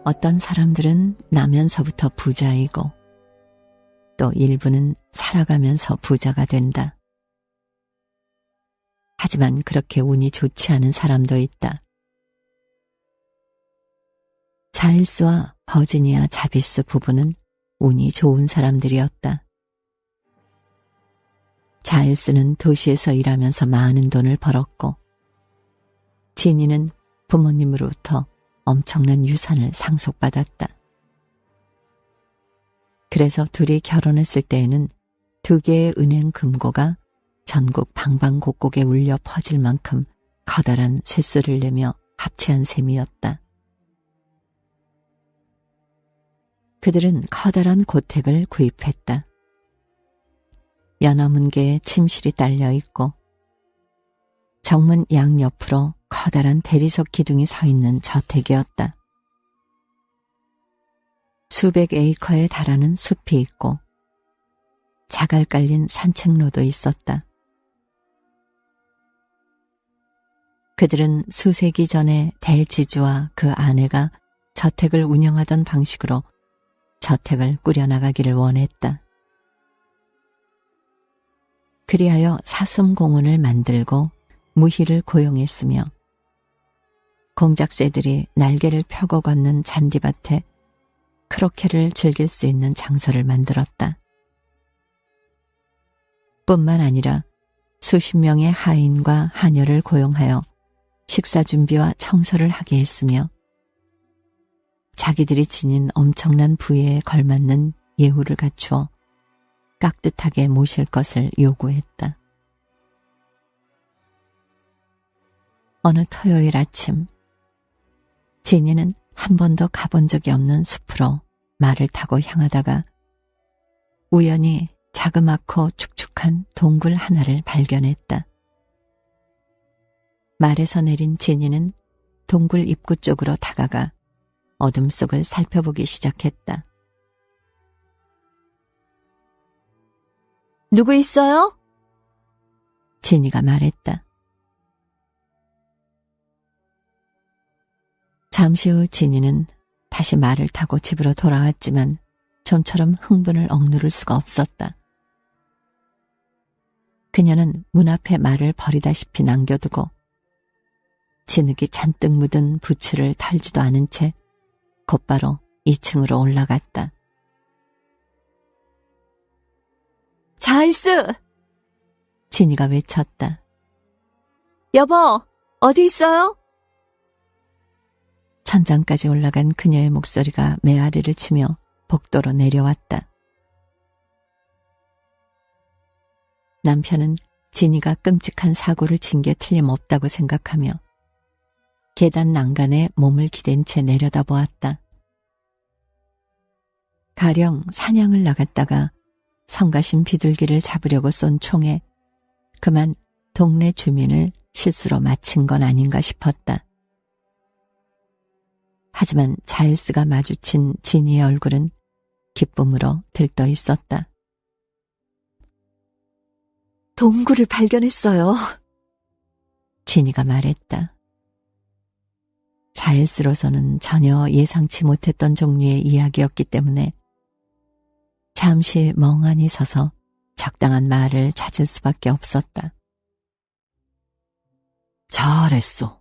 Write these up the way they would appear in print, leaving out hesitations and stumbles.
어떤 사람들은 나면서부터 부자이고 또 일부는 살아가면서 부자가 된다. 하지만 그렇게 운이 좋지 않은 사람도 있다. 자일스와 버지니아 자비스 부부는 운이 좋은 사람들이었다. 자일스는 도시에서 일하면서 많은 돈을 벌었고 지니는 부모님으로부터 엄청난 유산을 상속받았다. 그래서 둘이 결혼했을 때에는 2개의 은행 금고가 전국 방방곡곡에 울려 퍼질 만큼 커다란 쇠소리를 내며 합체한 셈이었다. 그들은 커다란 고택을 구입했다. 연어문 개에 침실이 딸려 있고 정문 양옆으로 커다란 대리석 기둥이 서 있는 저택이었다. 수백 에이커에 달하는 숲이 있고 자갈 깔린 산책로도 있었다. 그들은 수세기 전에 대지주와 그 아내가 저택을 운영하던 방식으로 저택을 꾸려나가기를 원했다. 그리하여 사슴공원을 만들고 무희를 고용했으며 공작새들이 날개를 펴고 걷는 잔디밭에 크로케를 즐길 수 있는 장소를 만들었다. 뿐만 아니라 수십 명의 하인과 하녀를 고용하여 식사 준비와 청소를 하게 했으며 자기들이 지닌 엄청난 부에 걸맞는 예우를 갖추어 깍듯하게 모실 것을 요구했다. 어느 토요일 아침 지니는 한 번도 가본 적이 없는 숲으로 말을 타고 향하다가 우연히 자그맣고 축축한 동굴 하나를 발견했다. 말에서 내린 지니는 동굴 입구 쪽으로 다가가 어둠 속을 살펴보기 시작했다. 누구 있어요? 지니가 말했다. 잠시 후 지니는 다시 말을 타고 집으로 돌아왔지만 좀처럼 흥분을 억누를 수가 없었다. 그녀는 문 앞에 말을 버리다시피 남겨두고 진흙이 잔뜩 묻은 부츠를 털지도 않은 채 곧바로 2층으로 올라갔다. 자일스! 지니가 외쳤다. 여보, 어디 있어요? 천장까지 올라간 그녀의 목소리가 메아리를 치며 복도로 내려왔다. 남편은 지니가 끔찍한 사고를 친 게 틀림없다고 생각하며 계단 난간에 몸을 기댄 채 내려다보았다. 가령 사냥을 나갔다가 성가신 비둘기를 잡으려고 쏜 총에 그만 동네 주민을 실수로 맞힌 건 아닌가 싶었다. 하지만 자일스가 마주친 지니의 얼굴은 기쁨으로 들떠 있었다. 동굴을 발견했어요. 지니가 말했다. 자일스로서는 전혀 예상치 못했던 종류의 이야기였기 때문에 잠시 멍하니 서서 적당한 말을 찾을 수밖에 없었다. 잘했소.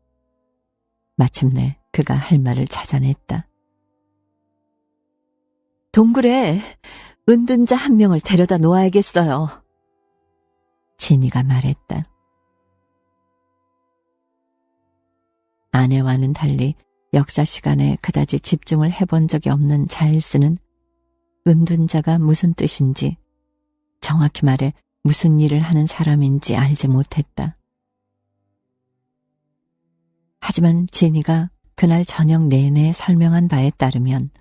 마침내 그가 할 말을 찾아냈다. 동굴에 은둔자 한 명을 데려다 놓아야겠어요. 지니가 말했다. 아내와는 달리 역사 시간에 그다지 집중을 해본 적이 없는 자일스는 은둔자가 무슨 뜻인지, 정확히 말해 무슨 일을 하는 사람인지 알지 못했다. 하지만 지니가 그날 저녁 내내 설명한 바에 따르면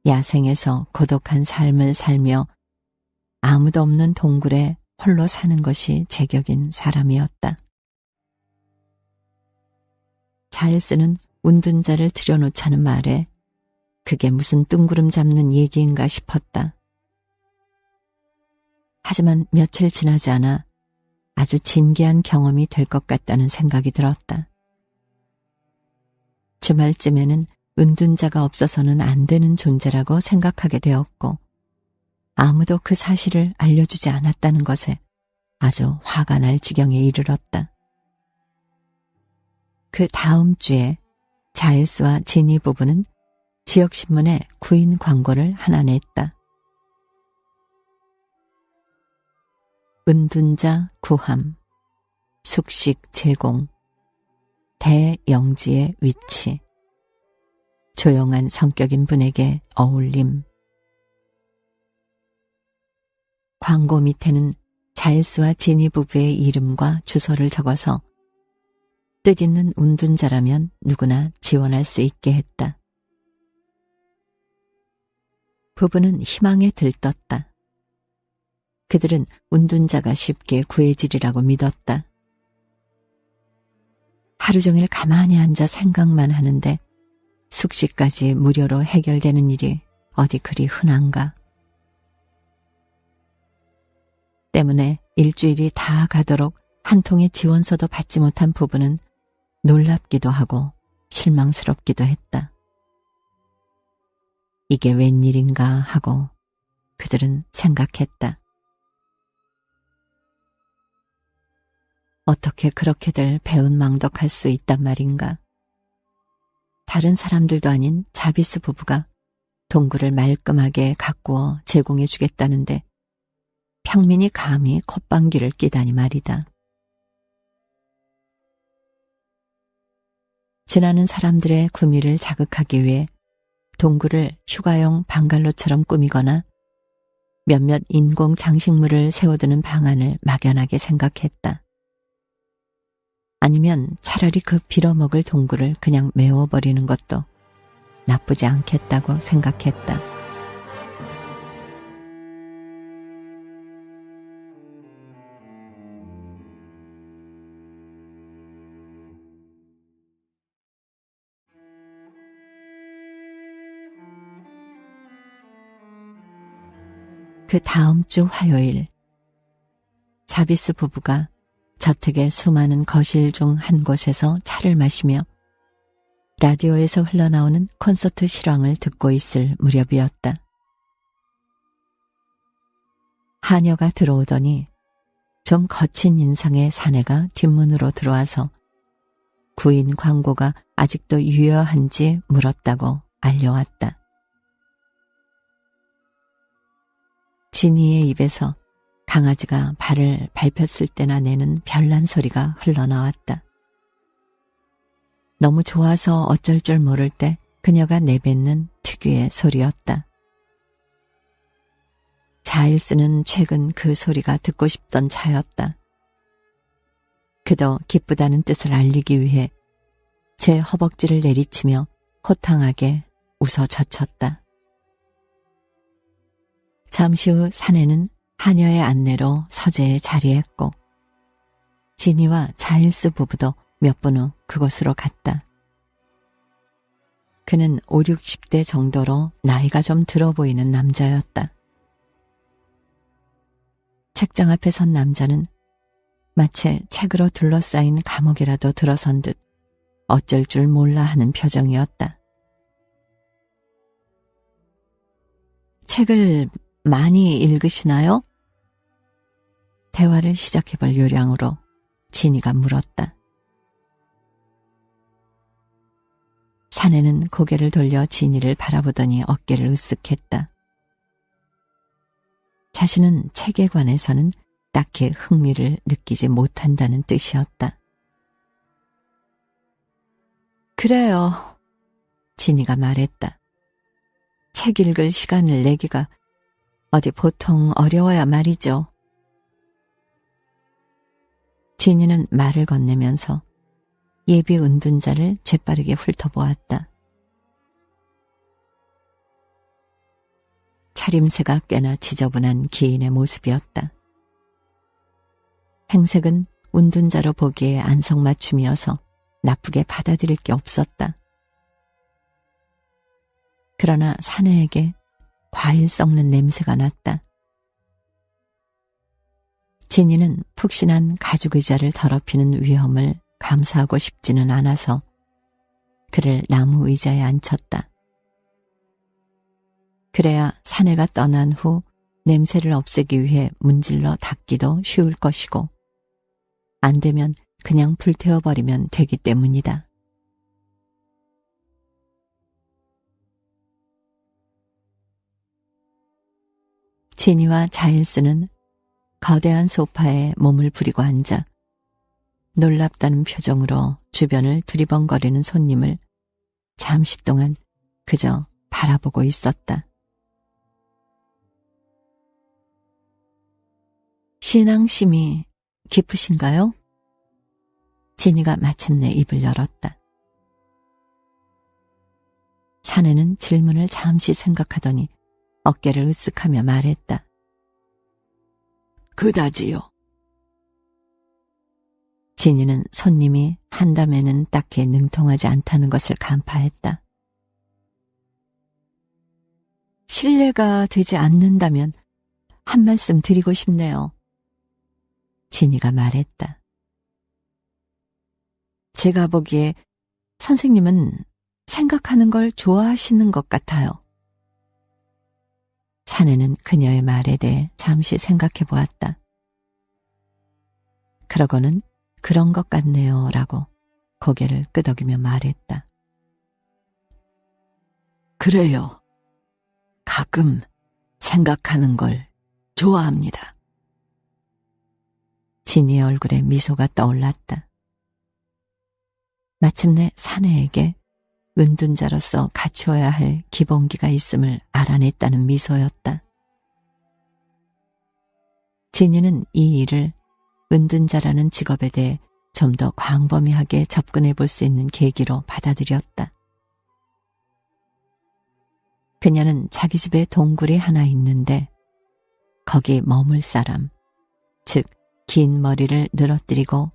야생에서 고독한 삶을 살며 아무도 없는 동굴에 홀로 사는 것이 제격인 사람이었다. 자일스는 운둔자를 들여놓자는 말에 그게 무슨 뜬구름 잡는 얘기인가 싶었다. 하지만 며칠 지나지 않아 아주 진기한 경험이 될 것 같다는 생각이 들었다. 주말쯤에는 은둔자가 없어서는 안 되는 존재라고 생각하게 되었고 아무도 그 사실을 알려주지 않았다는 것에 아주 화가 날 지경에 이르렀다. 그 다음 주에 자일스와 지니 부부는 지역신문에 구인 광고를 하나 냈다. 은둔자 구함, 숙식 제공, 대영지의 위치, 조용한 성격인 분에게 어울림. 광고 밑에는 자일스와 지니 부부의 이름과 주소를 적어서 뜻있는 은둔자라면 누구나 지원할 수 있게 했다. 부부는 희망에 들떴다. 그들은 은둔자가 쉽게 구해지리라고 믿었다. 하루 종일 가만히 앉아 생각만 하는데 숙식까지 무료로 해결되는 일이 어디 그리 흔한가. 때문에 일주일이 다 가도록 한 통의 지원서도 받지 못한 부부는 놀랍기도 하고 실망스럽기도 했다. 이게 웬일인가 하고 그들은 생각했다. 어떻게 그렇게들 배은망덕할 수 있단 말인가. 다른 사람들도 아닌 자비스 부부가 동굴을 말끔하게 가꾸어 제공해 주겠다는데 평민이 감히 콧방귀를 뀌다니 말이다. 지나는 사람들의 구미를 자극하기 위해 동굴을 휴가용 방갈로처럼 꾸미거나 몇몇 인공 장식물을 세워두는 방안을 막연하게 생각했다. 아니면 차라리 그 빌어먹을 동굴을 그냥 메워버리는 것도 나쁘지 않겠다고 생각했다. 그 다음 주 화요일, 자비스 부부가 저택의 수많은 거실 중 한 곳에서 차를 마시며 라디오에서 흘러나오는 콘서트 실황을 듣고 있을 무렵이었다. 하녀가 들어오더니 좀 거친 인상의 사내가 뒷문으로 들어와서 구인 광고가 아직도 유효한지 물었다고 알려왔다. 지니의 입에서 강아지가 발을 밟혔을 때나 내는 별난 소리가 흘러나왔다. 너무 좋아서 어쩔 줄 모를 때 그녀가 내뱉는 특유의 소리였다. 자일스는 최근 그 소리가 듣고 싶던 차였다. 그도 기쁘다는 뜻을 알리기 위해 제 허벅지를 내리치며 호탕하게 웃어 젖혔다. 잠시 후 사내는 하녀의 안내로 서재에 자리했고 지니와 자일스 부부도 몇 분 후 그곳으로 갔다. 그는 5, 60대 정도로 나이가 좀 들어 보이는 남자였다. 책장 앞에 선 남자는 마치 책으로 둘러싸인 감옥이라도 들어선 듯 어쩔 줄 몰라 하는 표정이었다. 책을 많이 읽으시나요? 대화를 시작해볼 요량으로 지니가 물었다. 사내는 고개를 돌려 지니를 바라보더니 어깨를 으쓱했다. 자신은 책에 관해서는 딱히 흥미를 느끼지 못한다는 뜻이었다. 그래요, 지니가 말했다. 책 읽을 시간을 내기가 어디 보통 어려워야 말이죠. 지니는 말을 건네면서 예비 은둔자를 재빠르게 훑어보았다. 차림새가 꽤나 지저분한 기인의 모습이었다. 행색은 은둔자로 보기에 안성맞춤이어서 나쁘게 받아들일 게 없었다. 그러나 사내에게 과일 썩는 냄새가 났다. 지니는 푹신한 가죽 의자를 더럽히는 위험을 감수하고 싶지는 않아서 그를 나무 의자에 앉혔다. 그래야 사내가 떠난 후 냄새를 없애기 위해 문질러 닦기도 쉬울 것이고, 안 되면 그냥 불태워버리면 되기 때문이다. 지니와 자일스는 거대한 소파에 몸을 부리고 앉아 놀랍다는 표정으로 주변을 두리번거리는 손님을 잠시 동안 그저 바라보고 있었다. 신앙심이 깊으신가요? 지니가 마침내 입을 열었다. 사내는 질문을 잠시 생각하더니 어깨를 으쓱하며 말했다. 그다지요. 지니는 손님이 한담에는 딱히 능통하지 않다는 것을 간파했다. 실례가 되지 않는다면 한 말씀 드리고 싶네요. 지니가 말했다. 제가 보기에 선생님은 생각하는 걸 좋아하시는 것 같아요. 사내는 그녀의 말에 대해 잠시 생각해 보았다. 그러고는 그런 것 같네요 라고 고개를 끄덕이며 말했다. 그래요. 가끔 생각하는 걸 좋아합니다. 지니의 얼굴에 미소가 떠올랐다. 마침내 사내에게 은둔자로서 갖추어야 할 기본기가 있음을 알아냈다는 미소였다. 지니는 이 일을 은둔자라는 직업에 대해 좀 더 광범위하게 접근해 볼 수 있는 계기로 받아들였다. 그녀는 자기 집에 동굴이 하나 있는데 거기 머물 사람, 즉 긴 머리를 늘어뜨리고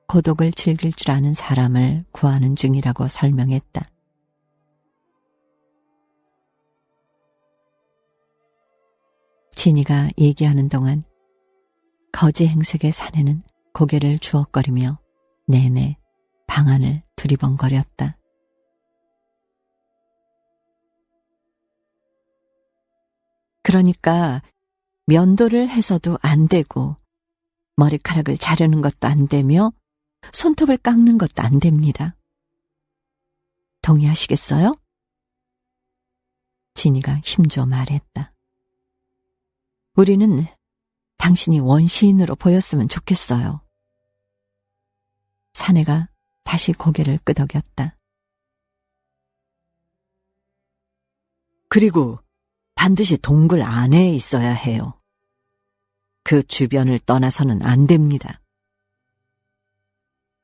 고독을 즐길 줄 아는 사람을 구하는 중이라고 설명했다. 지니가 얘기하는 동안 거지 행색의 사내는 고개를 주걱거리며 내내 방안을 두리번거렸다. 그러니까 면도를 해서도 안 되고 머리카락을 자르는 것도 안 되며 손톱을 깎는 것도 안 됩니다. 동의하시겠어요? 지니가 힘주어 말했다. 우리는 당신이 원시인으로 보였으면 좋겠어요. 사내가 다시 고개를 끄덕였다. 그리고 반드시 동굴 안에 있어야 해요. 그 주변을 떠나서는 안 됩니다.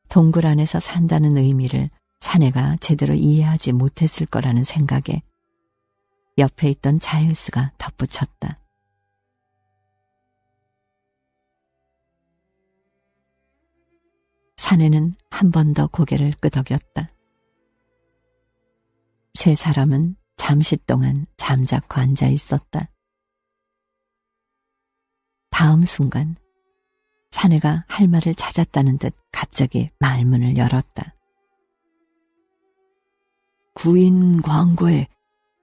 동굴 안에서 산다는 의미를 사내가 제대로 이해하지 못했을 거라는 생각에 옆에 있던 자일스가 덧붙였다. 사내는 한 번 더 고개를 끄덕였다. 세 사람은 잠시 동안 잠자코 앉아 있었다. 다음 순간 사내가 할 말을 찾았다는 듯 갑자기 말문을 열었다. 구인 광고에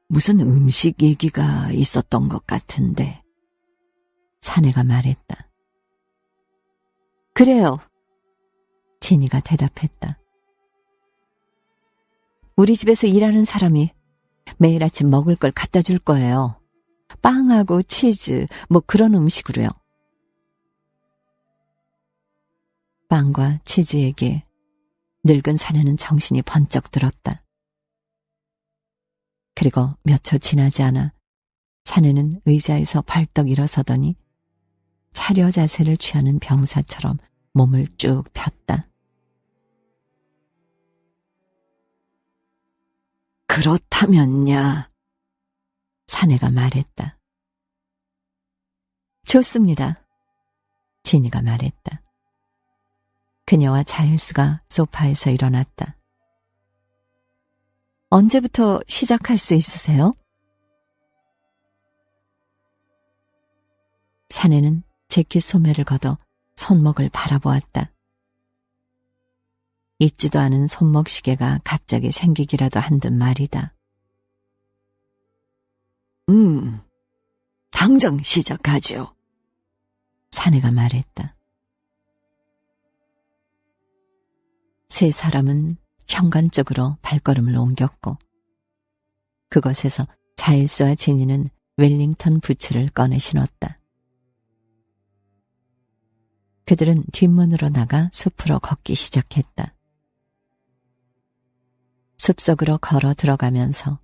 무슨 음식 얘기가 있었던 것 같은데. 사내가 말했다. 그래요. 지니가 대답했다. 우리 집에서 일하는 사람이 매일 아침 먹을 걸 갖다 줄 거예요. 빵하고 치즈, 뭐 그런 음식으로요. 빵과 치즈에게 늙은 사내는 정신이 번쩍 들었다. 그리고 몇 초 지나지 않아 사내는 의자에서 벌떡 일어서더니 차려 자세를 취하는 병사처럼 몸을 쭉 폈다. 그렇다면야, 사내가 말했다. 좋습니다. 지니가 말했다. 그녀와 자일스가 소파에서 일어났다. 언제부터 시작할 수 있으세요? 사내는 재킷 소매를 걷어 손목을 바라보았다. 잊지도 않은 손목시계가 갑자기 생기기라도 한 듯 말이다. 당장 시작하지요. 사내가 말했다. 세 사람은 현관 쪽으로 발걸음을 옮겼고 그곳에서 자일스와 지니는 웰링턴 부츠를 꺼내 신었다. 그들은 뒷문으로 나가 숲으로 걷기 시작했다. 숲속으로 걸어 들어가면서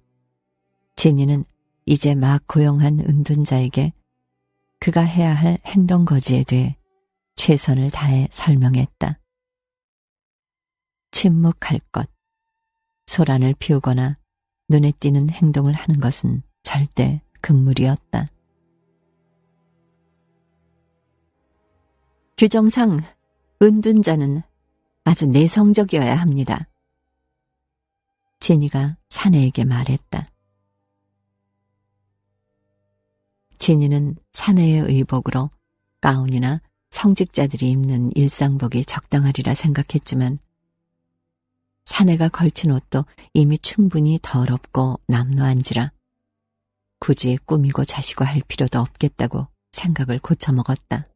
지니는 이제 막 고용한 은둔자에게 그가 해야 할 행동거지에 대해 최선을 다해 설명했다. 침묵할 것, 소란을 피우거나 눈에 띄는 행동을 하는 것은 절대 금물이었다. 규정상 은둔자는 아주 내성적이어야 합니다. 지니가 사내에게 말했다. 지니는 사내의 의복으로 가운이나 성직자들이 입는 일상복이 적당하리라 생각했지만 사내가 걸친 옷도 이미 충분히 더럽고 남루한지라 굳이 꾸미고 자시고 할 필요도 없겠다고 생각을 고쳐먹었다.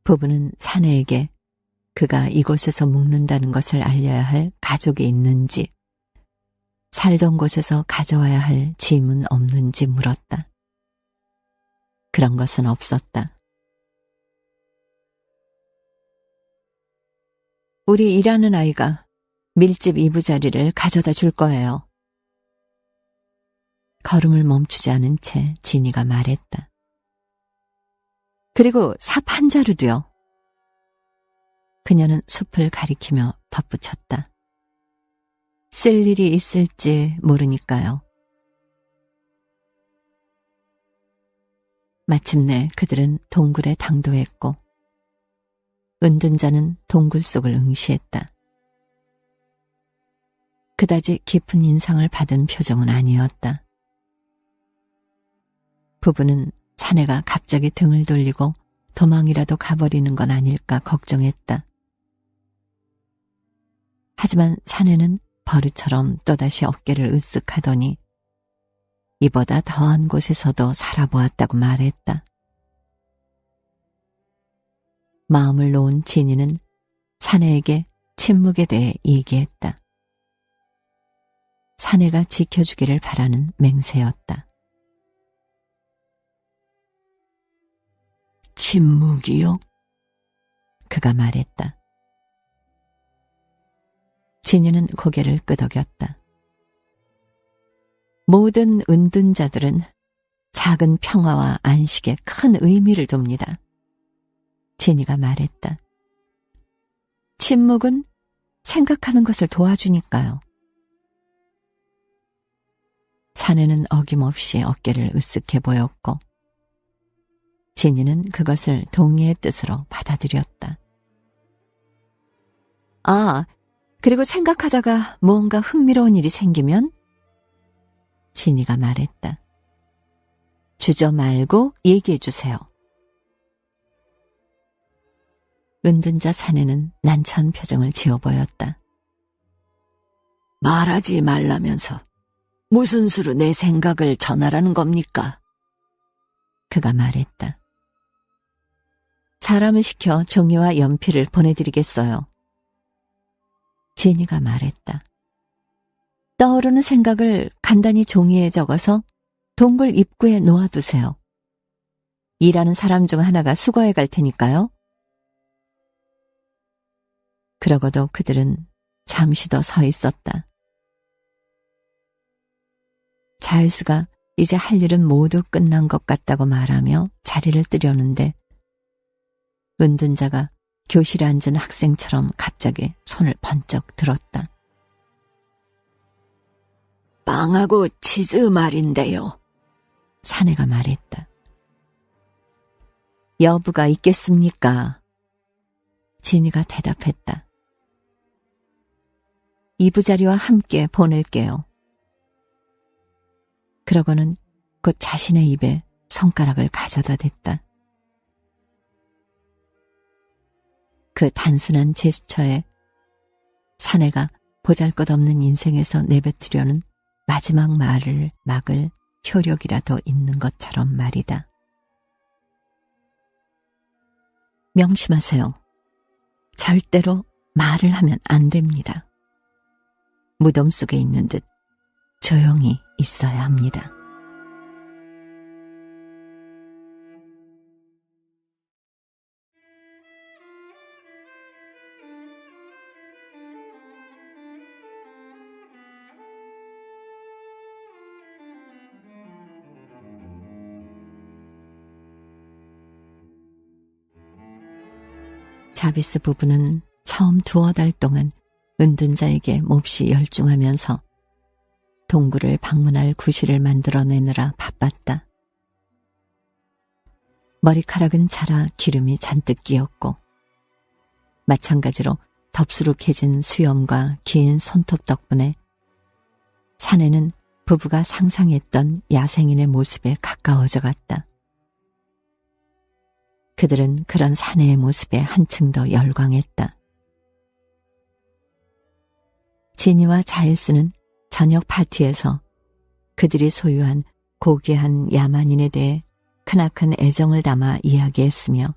부부는 사내에게 그가 이곳에서 묵는다는 것을 알려야 할 가족이 있는지 살던 곳에서 가져와야 할 짐은 없는지 물었다. 그런 것은 없었다. 우리 일하는 아이가 밀집 이부자리를 가져다 줄 거예요. 걸음을 멈추지 않은 채 지니가 말했다. 그리고 삽 한 자루도요. 그녀는 숲을 가리키며 덧붙였다. 쓸 일이 있을지 모르니까요. 마침내 그들은 동굴에 당도했고 은둔자는 동굴 속을 응시했다. 그다지 깊은 인상을 받은 표정은 아니었다. 부부는 사내가 갑자기 등을 돌리고 도망이라도 가버리는 건 아닐까 걱정했다. 하지만 사내는 버릇처럼 또다시 어깨를 으쓱하더니 이보다 더한 곳에서도 살아보았다고 말했다. 마음을 놓은 지니는 사내에게 침묵에 대해 얘기했다. 사내가 지켜주기를 바라는 맹세였다. 침묵이요? 그가 말했다. 지니는 고개를 끄덕였다. 모든 은둔자들은 작은 평화와 안식에 큰 의미를 둡니다. 지니가 말했다. 침묵은 생각하는 것을 도와주니까요. 사내는 어김없이 어깨를 으쓱해 보였고 지니는 그것을 동의의 뜻으로 받아들였다. 아, 그리고 생각하다가 무언가 흥미로운 일이 생기면? 지니가 말했다. 주저 말고 얘기해 주세요. 은둔자 사내는 난처한 표정을 지어 보였다. 말하지 말라면서 무슨 수로 내 생각을 전하라는 겁니까? 그가 말했다. 사람을 시켜 종이와 연필을 보내드리겠어요. 지니가 말했다. 떠오르는 생각을 간단히 종이에 적어서 동굴 입구에 놓아두세요. 일하는 사람 중 하나가 수거해 갈 테니까요. 그러고도 그들은 잠시 더 서 있었다. 자일스가 이제 할 일은 모두 끝난 것 같다고 말하며 자리를 뜨려는데 은둔자가 교실에 앉은 학생처럼 갑자기 손을 번쩍 들었다. 빵하고 치즈 말인데요. 사내가 말했다. 여부가 있겠습니까? 지니가 대답했다. 이부자리와 함께 보낼게요. 그러고는 곧 자신의 입에 손가락을 가져다 댔다. 그 단순한 제스처에 사내가 보잘것없는 인생에서 내뱉으려는 마지막 말을 막을 효력이라도 있는 것처럼 말이다. 명심하세요. 절대로 말을 하면 안 됩니다. 무덤 속에 있는 듯 조용히 있어야 합니다. 자비스 부부는 처음 2달 동안 은둔자에게 몹시 열중하면서 동굴을 방문할 구실을 만들어내느라 바빴다. 머리카락은 자라 기름이 잔뜩 끼었고 마찬가지로 덥수룩해진 수염과 긴 손톱 덕분에 사내는 부부가 상상했던 야생인의 모습에 가까워져 갔다. 그들은 그런 사내의 모습에 한층 더 열광했다. 지니와 자일스는 저녁 파티에서 그들이 소유한 고귀한 야만인에 대해 크나큰 애정을 담아 이야기했으며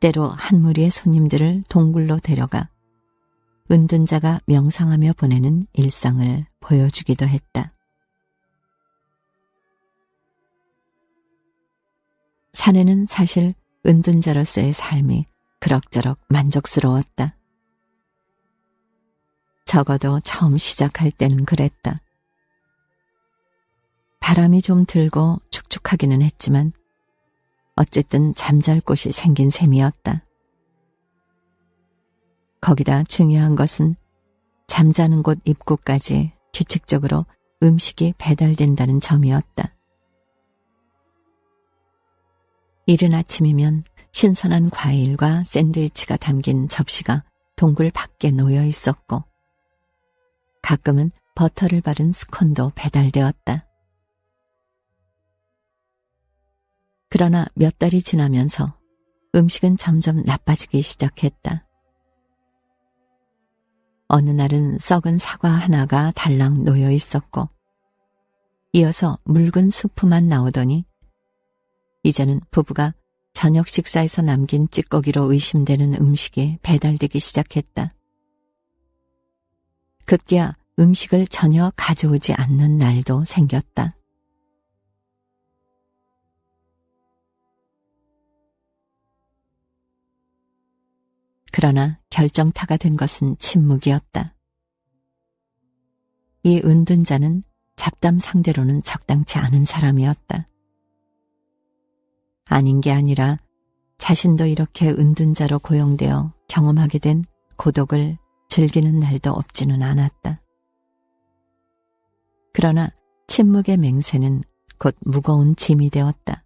때로 한 무리의 손님들을 동굴로 데려가 은둔자가 명상하며 보내는 일상을 보여주기도 했다. 사내는 사실 은둔자로서의 삶이 그럭저럭 만족스러웠다. 적어도 처음 시작할 때는 그랬다. 바람이 좀 들고 축축하기는 했지만 어쨌든 잠잘 곳이 생긴 셈이었다. 거기다 중요한 것은 잠자는 곳 입구까지 규칙적으로 음식이 배달된다는 점이었다. 이른 아침이면 신선한 과일과 샌드위치가 담긴 접시가 동굴 밖에 놓여 있었고 가끔은 버터를 바른 스콘도 배달되었다. 그러나 몇 달이 지나면서 음식은 점점 나빠지기 시작했다. 어느 날은 썩은 사과 하나가 달랑 놓여 있었고 이어서 묽은 수프만 나오더니 이제는 부부가 저녁 식사에서 남긴 찌꺼기로 의심되는 음식이 배달되기 시작했다. 급기야 음식을 전혀 가져오지 않는 날도 생겼다. 그러나 결정타가 된 것은 침묵이었다. 이 은둔자는 잡담 상대로는 적당치 않은 사람이었다. 아닌 게 아니라 자신도 이렇게 은둔자로 고용되어 경험하게 된 고독을 즐기는 날도 없지는 않았다. 그러나 침묵의 맹세는 곧 무거운 짐이 되었다.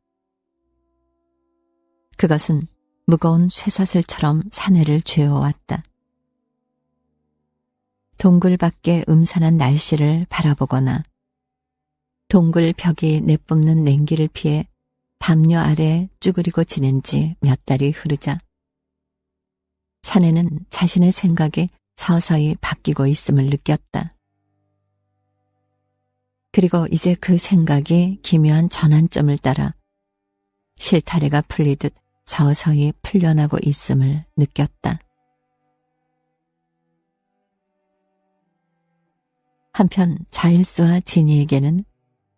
그것은 무거운 쇠사슬처럼 사내를 죄어왔다. 동굴 밖의 음산한 날씨를 바라보거나 동굴 벽이 내뿜는 냉기를 피해 담요 아래 쭈그리고 지낸 지 몇 달이 흐르자 사내는 자신의 생각이 서서히 바뀌고 있음을 느꼈다. 그리고 이제 그 생각이 기묘한 전환점을 따라 실타래가 풀리듯 서서히 풀려나고 있음을 느꼈다. 한편 자일스와 지니에게는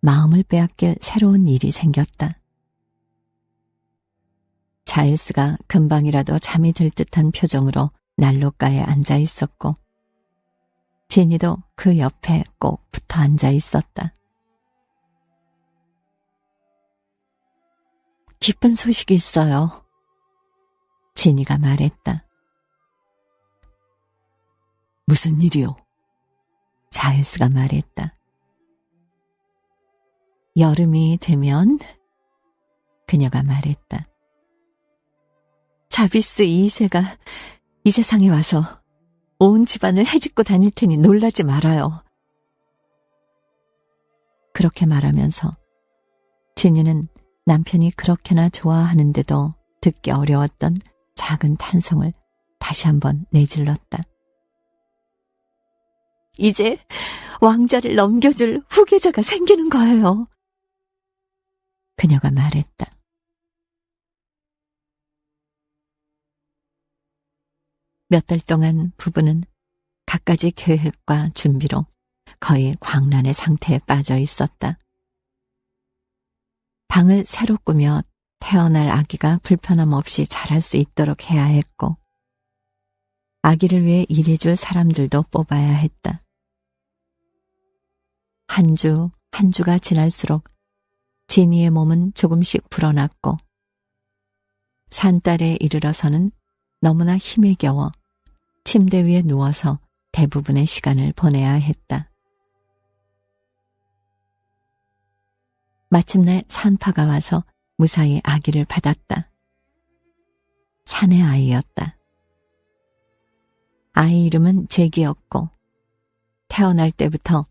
마음을 빼앗길 새로운 일이 생겼다. 자일스가 금방이라도 잠이 들 듯한 표정으로 난로가에 앉아 있었고 지니도 그 옆에 꼭 붙어 앉아 있었다. 기쁜 소식이 있어요. 지니가 말했다. 무슨 일이요? 자일스가 말했다. 여름이 되면 그녀가 말했다. 자비스 2세가 이 세상에 와서 온 집안을 헤집고 다닐 테니 놀라지 말아요. 그렇게 말하면서 지니는 남편이 그렇게나 좋아하는데도 듣기 어려웠던 작은 탄성을 다시 한번 내질렀다. 이제 왕자를 넘겨줄 후계자가 생기는 거예요. 그녀가 말했다. 몇 달 동안 부부는 갖가지 계획과 준비로 거의 광란의 상태에 빠져 있었다. 방을 새로 꾸며 태어날 아기가 불편함 없이 자랄 수 있도록 해야 했고, 아기를 위해 일해줄 사람들도 뽑아야 했다. 한 주 한 주가 지날수록 지니의 몸은 조금씩 불어났고, 산딸에 이르러서는 너무나 힘에 겨워 침대 위에 누워서 대부분의 시간을 보내야 했다. 마침내 산파가 와서 무사히 아기를 받았다. 산의 아이였다. 아이 이름은 제기였고, 태어날 때부터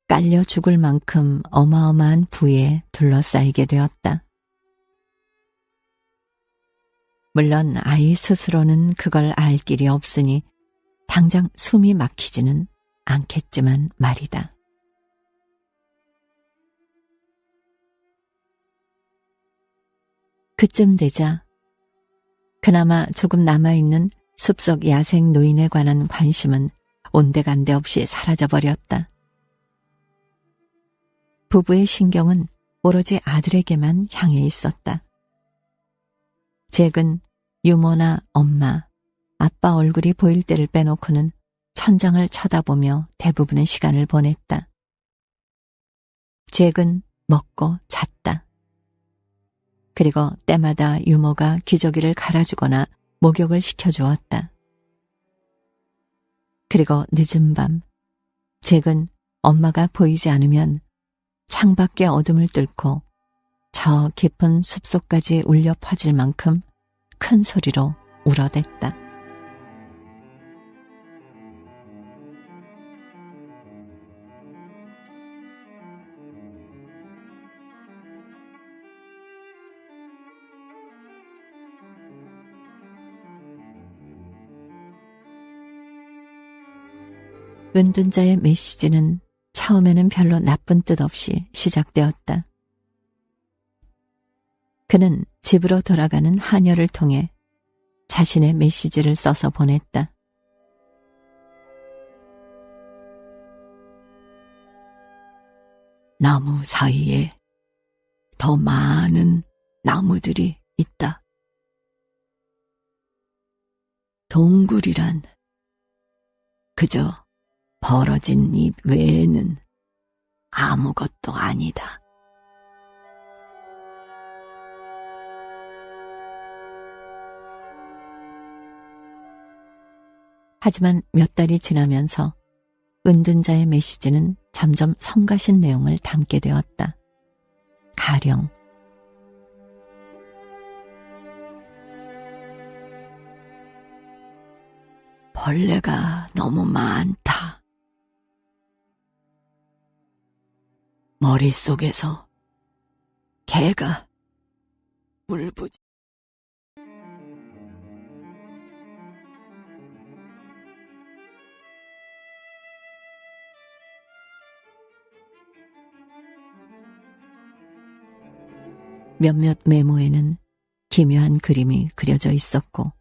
깔려 죽을 만큼 어마어마한 부에 둘러싸이게 되었다. 물론 아이 스스로는 그걸 알 길이 없으니 당장 숨이 막히지는 않겠지만 말이다. 그쯤 되자 그나마 조금 남아있는 숲속 야생 노인에 관한 관심은 온데간데 없이 사라져버렸다. 부부의 신경은 오로지 아들에게만 향해 있었다. 잭은 유모나 엄마, 아빠 얼굴이 보일 때를 빼놓고는 천장을 쳐다보며 대부분의 시간을 보냈다. 잭은 먹고 잤다. 그리고 때마다 유모가 기저귀를 갈아주거나 목욕을 시켜주었다. 그리고 늦은 밤, 잭은 엄마가 보이지 않으면 창밖의 어둠을 뚫고 저 깊은 숲속까지 울려 퍼질 만큼 큰 소리로 울어댔다. 은둔자의 메시지는 처음에는 별로 나쁜 뜻 없이 시작되었다. 그는 집으로 돌아가는 하녀를 통해 자신의 메시지를 써서 보냈다. 나무 사이에 더 많은 나무들이 있다. 동굴이란 그저 벌어진 잎 외에는 아무것도 아니다. 하지만 몇 달이 지나면서 은둔자의 메시지는 점점 성가신 내용을 담게 되었다. 가령 벌레가 너무 많다. 머릿속에서 개가 울부짖. 몇몇 메모에는 기묘한 그림이 그려져 있었고,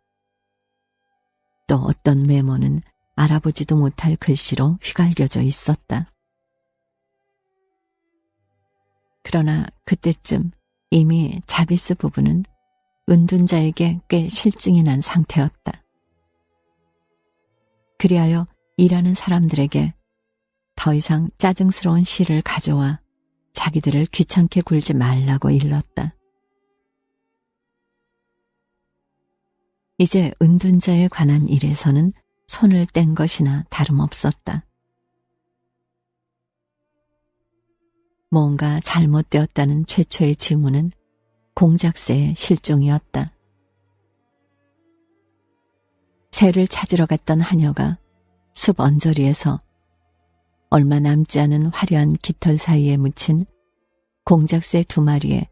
또 어떤 메모는 알아보지도 못할 글씨로 휘갈겨져 있었다. 그러나 그때쯤 이미 자비스 부부는 은둔자에게 꽤 실증이 난 상태였다. 그리하여 일하는 사람들에게 더 이상 짜증스러운 시를 가져와 자기들을 귀찮게 굴지 말라고 일렀다. 이제 은둔자에 관한 일에서는 손을 뗀 것이나 다름없었다. 뭔가 잘못되었다는 최초의 징후는 공작새의 실종이었다. 새를 찾으러 갔던 하녀가 숲 언저리에서 얼마 남지 않은 화려한 깃털 사이에 묻힌 공작새 2마리의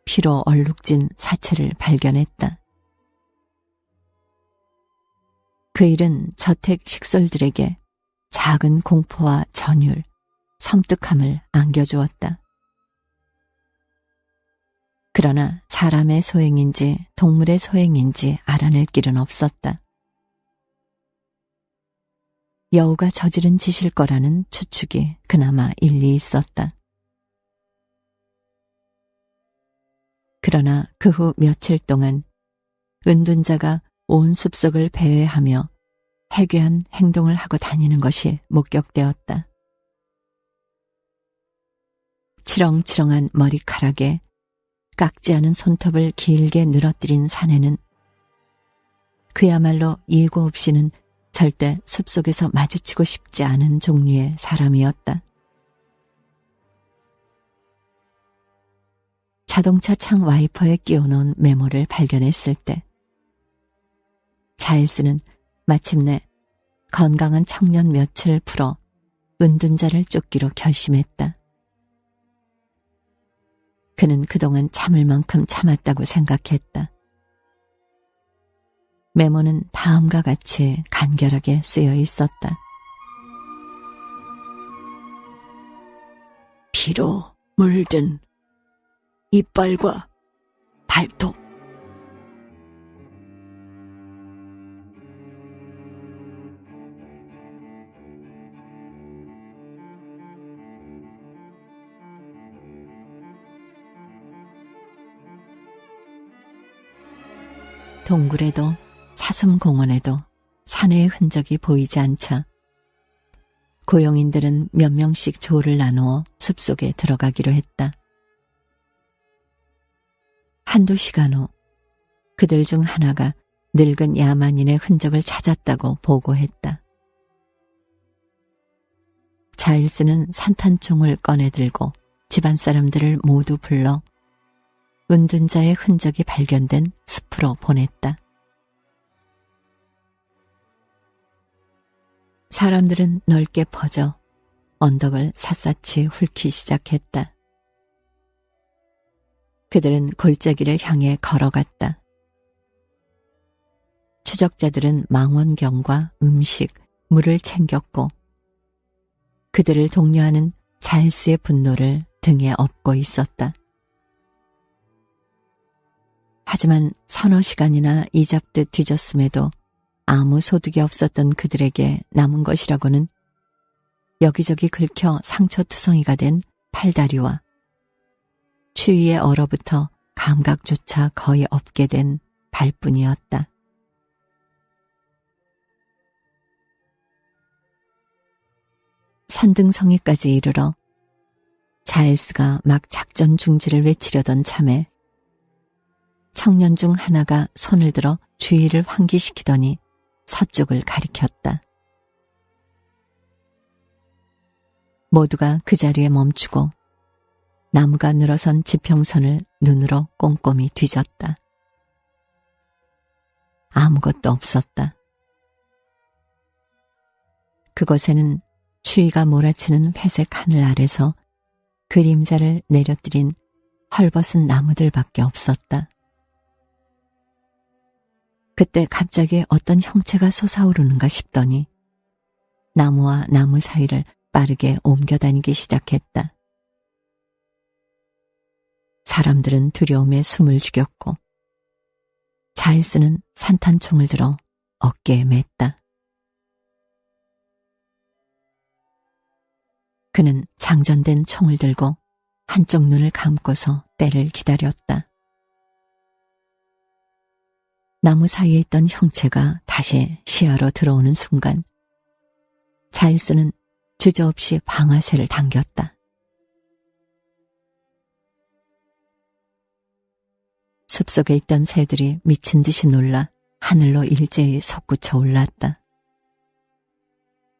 피로 얼룩진 사체를 발견했다. 그 일은 저택 식솔들에게 작은 공포와 전율, 섬뜩함을 안겨주었다. 그러나 사람의 소행인지 동물의 소행인지 알아낼 길은 없었다. 여우가 저지른 짓일 거라는 추측이 그나마 일리 있었다. 그러나 그 후 며칠 동안 은둔자가 온 숲속을 배회하며 해괴한 행동을 하고 다니는 것이 목격되었다. 치렁치렁한 머리카락에 깎지 않은 손톱을 길게 늘어뜨린 사내는 그야말로 예고 없이는 절대 숲속에서 마주치고 싶지 않은 종류의 사람이었다. 자동차 창 와이퍼에 끼워놓은 메모를 발견했을 때 자일스는 마침내 건강한 청년 몇을 풀어 은둔자를 쫓기로 결심했다. 그는 그동안 참을 만큼 참았다고 생각했다. 메모는 다음과 같이 간결하게 쓰여 있었다. 피로 물든 이빨과 발톱. 동굴에도 사슴공원에도 사내의 흔적이 보이지 않자 고용인들은 몇 명씩 조를 나누어 숲속에 들어가기로 했다. 한두 시간 후 그들 중 하나가 늙은 야만인의 흔적을 찾았다고 보고했다. 자일스는 산탄총을 꺼내들고 집안 사람들을 모두 불러 은둔자의 흔적이 발견된 숲으로 보냈다. 사람들은 넓게 퍼져 언덕을 샅샅이 훑기 시작했다. 그들은 골짜기를 향해 걸어갔다. 추적자들은 망원경과 음식, 물을 챙겼고 그들을 독려하는 자일스의 분노를 등에 업고 있었다. 하지만 서너 시간이나 이잡듯 뒤졌음에도 아무 소득이 없었던 그들에게 남은 것이라고는 여기저기 긁혀 상처투성이가 된 팔다리와 추위에 얼어붙어 감각조차 거의 없게 된 발뿐이었다. 산등성이까지 이르러 자일스가 막 작전 중지를 외치려던 참에 청년 중 하나가 손을 들어 주위를 환기시키더니 서쪽을 가리켰다. 모두가 그 자리에 멈추고 나무가 늘어선 지평선을 눈으로 꼼꼼히 뒤졌다. 아무것도 없었다. 그곳에는 추위가 몰아치는 회색 하늘 아래서 그림자를 내려뜨린 헐벗은 나무들밖에 없었다. 그때 갑자기 어떤 형체가 솟아오르는가 싶더니 나무와 나무 사이를 빠르게 옮겨다니기 시작했다. 사람들은 두려움에 숨을 죽였고 자일스는 산탄총을 들어 어깨에 맸다. 그는 장전된 총을 들고 한쪽 눈을 감고서 때를 기다렸다. 나무 사이에 있던 형체가 다시 시야로 들어오는 순간 자일스는 주저없이 방아쇠를 당겼다. 숲속에 있던 새들이 미친 듯이 놀라 하늘로 일제히 솟구쳐 올랐다.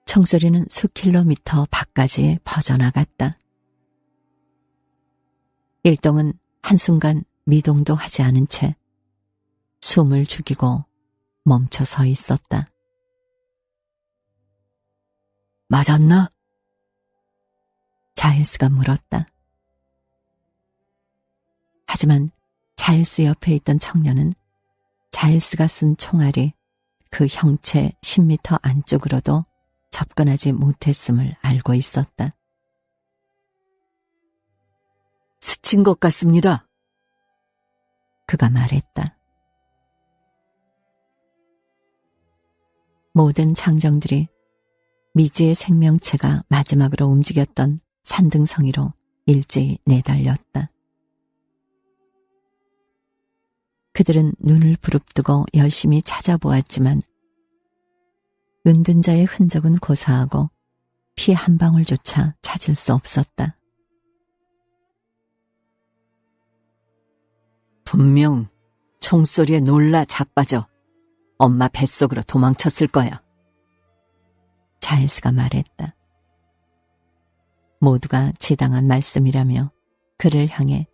총소리는 수킬로미터 밖까지 퍼져나갔다. 일동은 한순간 미동도 하지 않은 채 숨을 죽이고 멈춰 서 있었다. 맞았나? 자일스가 물었다. 하지만 자일스 옆에 있던 청년은 자일스가 쓴 총알이 그 형체 10m 안쪽으로도 접근하지 못했음을 알고 있었다. 스친 것 같습니다. 그가 말했다. 모든 장정들이 미지의 생명체가 마지막으로 움직였던 산등성이로 일제히 내달렸다. 그들은 눈을 부릅뜨고 열심히 찾아보았지만 은둔자의 흔적은 고사하고 피 한 방울조차 찾을 수 없었다. 분명 총소리에 놀라 자빠져 엄마 뱃속으로 도망쳤을 거야. 자일스가 말했다. 모두가 지당한 말씀이라며 그를 향해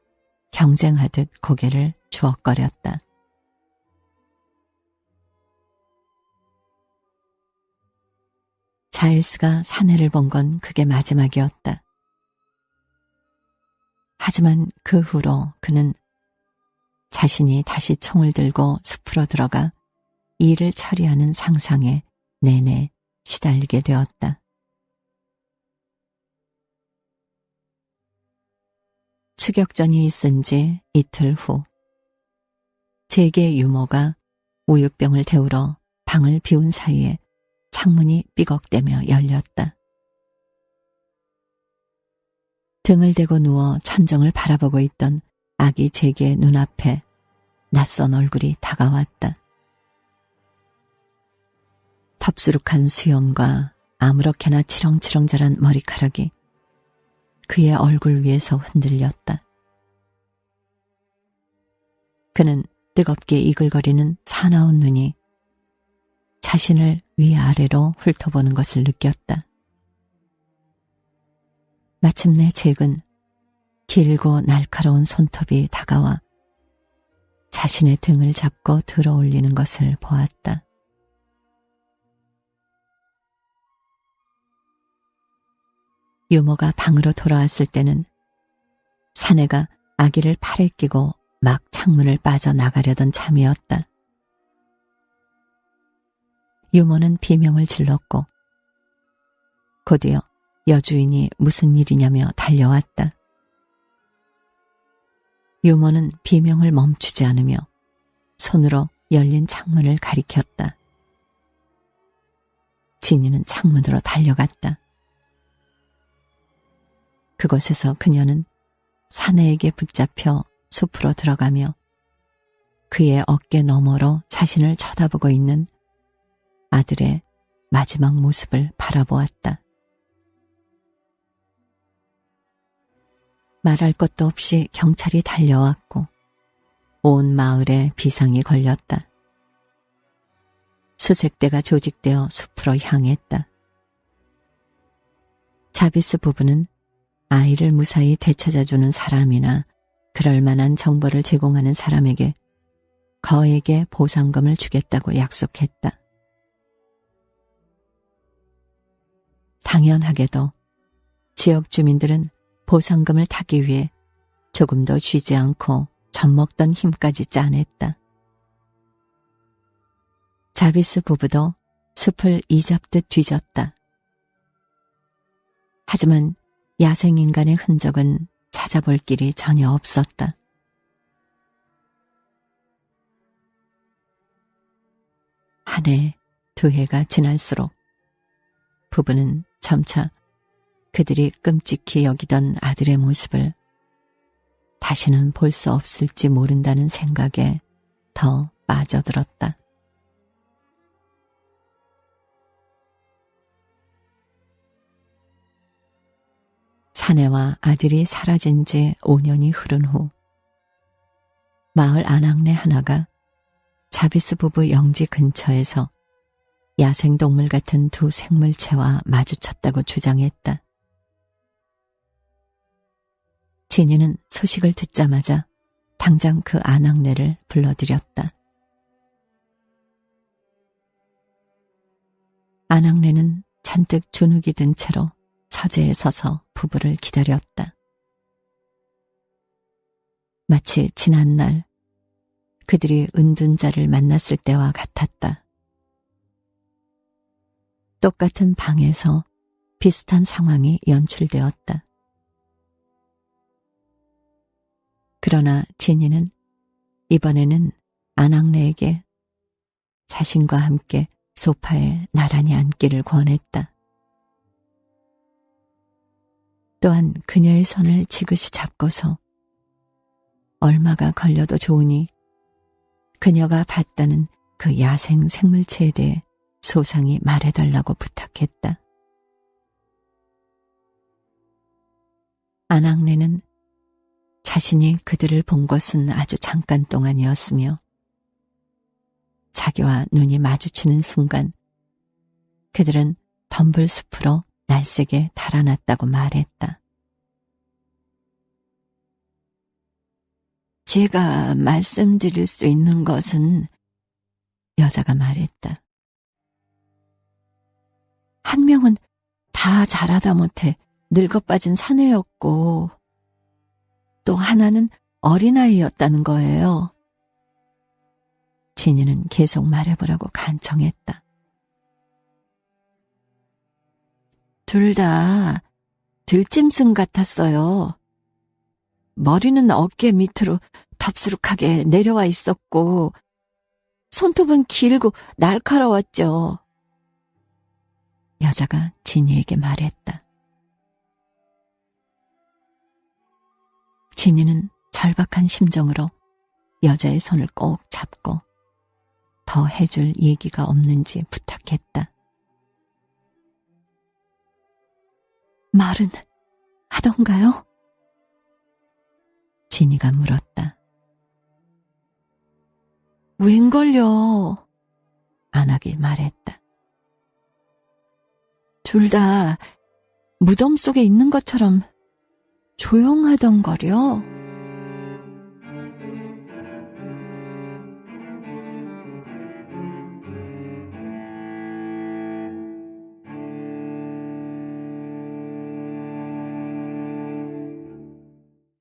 경쟁하듯 고개를 주걱거렸다. 자일스가 사내를 본 건 그게 마지막이었다. 하지만 그 후로 그는 자신이 다시 총을 들고 숲으로 들어가 일을 처리하는 상상에 내내 시달리게 되었다. 추격전이 있은 지 이틀 후 제게 유모가 우유병을 데우러 방을 비운 사이에 창문이 삐걱대며 열렸다. 등을 대고 누워 천정을 바라보고 있던 아기 제게의 눈앞에 낯선 얼굴이 다가왔다. 덥수룩한 수염과 아무렇게나 치렁치렁 자란 머리카락이 그의 얼굴 위에서 흔들렸다. 그는 뜨겁게 이글거리는 사나운 눈이 자신을 위아래로 훑어보는 것을 느꼈다. 마침내 잭은 길고 날카로운 손톱이 다가와 자신의 등을 잡고 들어올리는 것을 보았다. 유모가 방으로 돌아왔을 때는 사내가 아기를 팔에 끼고 막 창문을 빠져나가려던 참이었다. 유모는 비명을 질렀고 곧이어 여주인이 무슨 일이냐며 달려왔다. 유모는 비명을 멈추지 않으며 손으로 열린 창문을 가리켰다. 진이는 창문으로 달려갔다. 그곳에서 그녀는 사내에게 붙잡혀 숲으로 들어가며 그의 어깨 너머로 자신을 쳐다보고 있는 아들의 마지막 모습을 바라보았다. 말할 것도 없이 경찰이 달려왔고 온 마을에 비상이 걸렸다. 수색대가 조직되어 숲으로 향했다. 자비스 부부는 아이를 무사히 되찾아주는 사람이나 그럴 만한 정보를 제공하는 사람에게 거액의 보상금을 주겠다고 약속했다. 당연하게도 지역 주민들은 보상금을 타기 위해 조금도 쉬지 않고 젖먹던 힘까지 짜냈다. 자비스 부부도 숲을 이잡듯 뒤졌다. 하지만 야생인간의 흔적은 찾아볼 길이 전혀 없었다. 한 해, 두 해가 지날수록 부부는 점차 그들이 끔찍히 여기던 아들의 모습을 다시는 볼 수 없을지 모른다는 생각에 더 빠져들었다. 사내와 아들이 사라진 지 5년이 흐른 후 마을 안악내 하나가 자비스 부부 영지 근처에서 야생동물 같은 두 생물체와 마주쳤다고 주장했다. 진이는 소식을 듣자마자 당장 그 안악내를 불러들였다. 안악내는 잔뜩 주눅이 든 채로 서재에 서서 부부를 기다렸다. 마치 지난날 그들이 은둔자를 만났을 때와 같았다. 똑같은 방에서 비슷한 상황이 연출되었다. 그러나 진이는 이번에는 안학래에게 자신과 함께 소파에 나란히 앉기를 권했다. 또한 그녀의 손을 지그시 잡고서 얼마가 걸려도 좋으니 그녀가 봤다는 그 야생 생물체에 대해 소상히 말해달라고 부탁했다. 안학래는 자신이 그들을 본 것은 아주 잠깐 동안이었으며 자기와 눈이 마주치는 순간 그들은 덤불숲으로 날쌔게 달아났다고 말했다. 제가 말씀드릴 수 있는 것은 여자가 말했다. 한 명은 다 자라다 못해 늙어빠진 사내였고 또 하나는 어린아이였다는 거예요. 진이는 계속 말해보라고 간청했다. 둘 다 들짐승 같았어요. 머리는 어깨 밑으로 덥수룩하게 내려와 있었고 손톱은 길고 날카로웠죠. 여자가 진이에게 말했다. 진이는 절박한 심정으로 여자의 손을 꼭 잡고 더 해줄 얘기가 없는지 부탁했다. 말은 하던가요? 진이가 물었다. 웬걸요? 안하기 말했다. 둘 다 무덤 속에 있는 것처럼 조용하던거려.